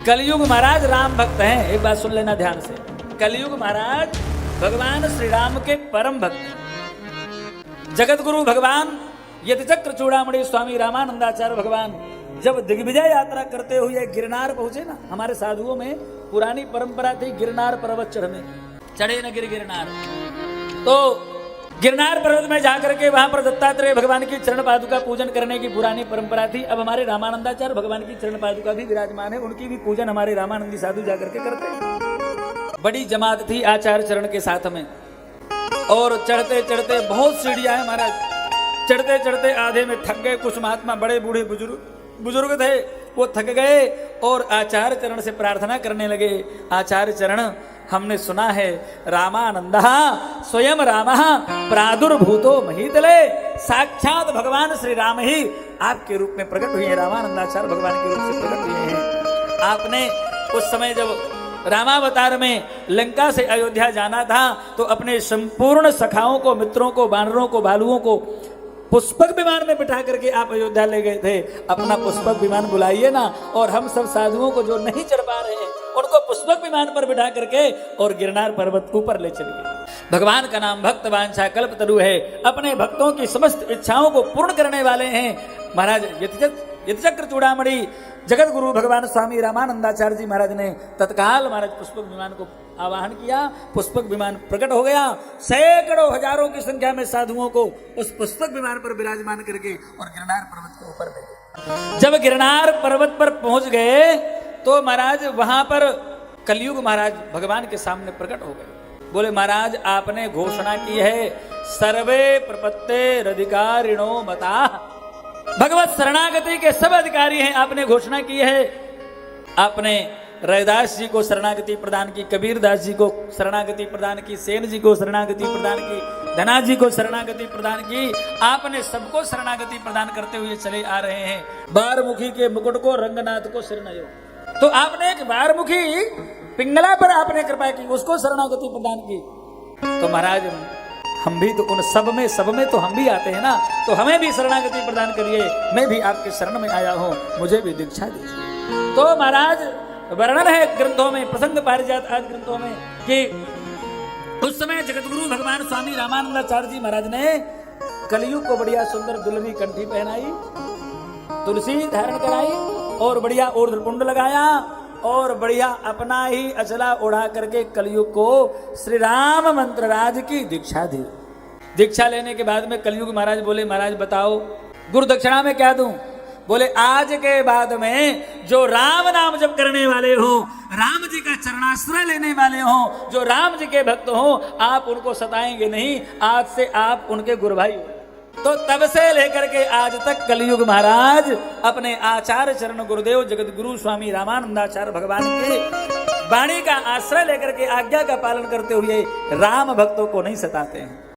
कलयुग महाराज राम भक्त हैं। एक बात सुन लेना ध्यान से। कलयुग महाराज भगवान श्री राम के परम भक्त हैं। जगत गुरु भगवान यतिचक्र चूड़ामणि स्वामी रामानंदाचार्य भगवान जब दिग्विजय यात्रा करते हुए गिरनार पहुंचे ना, हमारे साधुओं में पुरानी परंपरा थी गिरनार पर्वत चढ़ने, चढ़े न गिरनार। तो गिरनार पर्वत में जाकर के वहां पर दत्तात्रेय भगवान की चरण पादुका पूजन करने की पुरानी परंपरा थी। अब हमारे रामानंदाचार्य भगवान की चरण पादुका भी विराजमान है, उनकी भी पूजन हमारे रामानंदी साधु जाकर के करते हैं। बड़ी जमात थी आचार्य चरण के साथ में, और चढ़ते चढ़ते बहुत सीढ़ियां है महाराज, चढ़ते चढ़ते आधे में थक गए। कुछ महात्मा बड़े बूढ़े बुजुर्ग थे, वो थक गए और आचार्य चरण से प्रार्थना करने लगे। आचार्य चरण, हमने सुना है रामानंदः स्वयं रामः प्रादुर्भूतो महीतले, साक्षात भगवान श्री राम ही आपके रूप में प्रकट हुए हैं, रामानंदाचार्य भगवान के रूप से प्रकट हुए हैं। आपने उस समय जब रामावतार में लंका से अयोध्या जाना था तो अपने संपूर्ण सखाओं को, मित्रों को, वानरों को, भालुओं को पुष्पक विमान में बिठा करके आप अयोध्या ले गए थे। अपना पुष्पक विमान बुलाइए ना, और हम सब साधुओं को जो नहीं चढ़ पा रहे हैं उनको पुष्पक विमान पर बिठा करके और गिरनार पर्वत ऊपर ले चलिए। भगवान का नाम भक्त वांछा कल्पतरु है, अपने भक्तों की समस्त इच्छाओं को पूर्ण करने वाले हैं। महाराज यतिचक्र चूड़ामणि जगत गुरु भगवान स्वामी रामानंदाचार्य जी महाराज ने तत्काल महाराज पुष्पक विमान को आवाहन किया, पुष्पक विमान प्रकट हो गया। सैकड़ों हजारों की संख्या में साधुओं को उस पुष्पक विमान पर विराजमान करके और गिरनार पर्वत के ऊपर ले गए। जब गिरनार पर्वत पर पहुंच गए तो महाराज वहां पर कलयुग महाराज भगवान के सामने प्रकट हो गए। बोले महाराज, आपने घोषणा की है सर्वे प्रपत्तेरधिकारिणो मता, भगवत शरणागति के सब अधिकारी हैं, आपने घोषणा की है। आपने रैदास जी को शरणागति प्रदान की, कबीर दास जी को शरणागति प्रदान की, सेन जी को शरणागति प्रदान की, धना जी को शरणागति प्रदान की। आपने सबको शरणागति प्रदान करते हुए चले आ रहे हैं। बारमुखी के मुकुट को रंगनाथ को शरणयो, तो आपने एक बारमुखी पिंगला पर आपने कृपा की, उसको शरणागति प्रदान की। तो महाराज हम भी तो उन सब में तो हम भी आते हैं ना, तो हमें भी शरणागति प्रदान करिए। मैं भी आपके शरण में आया हूं, मुझे भी दीक्षा दीजिए। तो महाराज वर्णन है ग्रंथों में, प्रसंग पारिजात आदि ग्रंथों में, कि उस समय जगतगुरु भगवान स्वामी रामानंदाचार्य जी महाराज ने कलयुग को बढ़िया सुंदर दुल्हनी कंठी पहनाई, तुलसी धारण कराई, और बढ़िया ऊर्ध्वपुंड लगाया, और बढ़िया अपना ही अचला उड़ा करके कलयुग को श्री राम मंत्र राज की दीक्षा दी। दीक्षा लेने के बाद में कलयुग महाराज बोले, महाराज बताओ गुरु दक्षिणा में क्या दूं? बोले आज के बाद में जो राम नाम जप करने वाले हो, राम जी का चरणाश्रय लेने वाले हो, जो राम जी के भक्त हो, आप उनको सताएंगे नहीं, आज से आप उनके गुरु भाई हो। तो तब से लेकर के आज तक कलयुग महाराज अपने आचार्य चरण गुरुदेव जगत गुरु स्वामी रामानंदाचार्य भगवान के वाणी का आश्रय लेकर के आज्ञा का पालन करते हुए राम भक्तों को नहीं सताते हैं।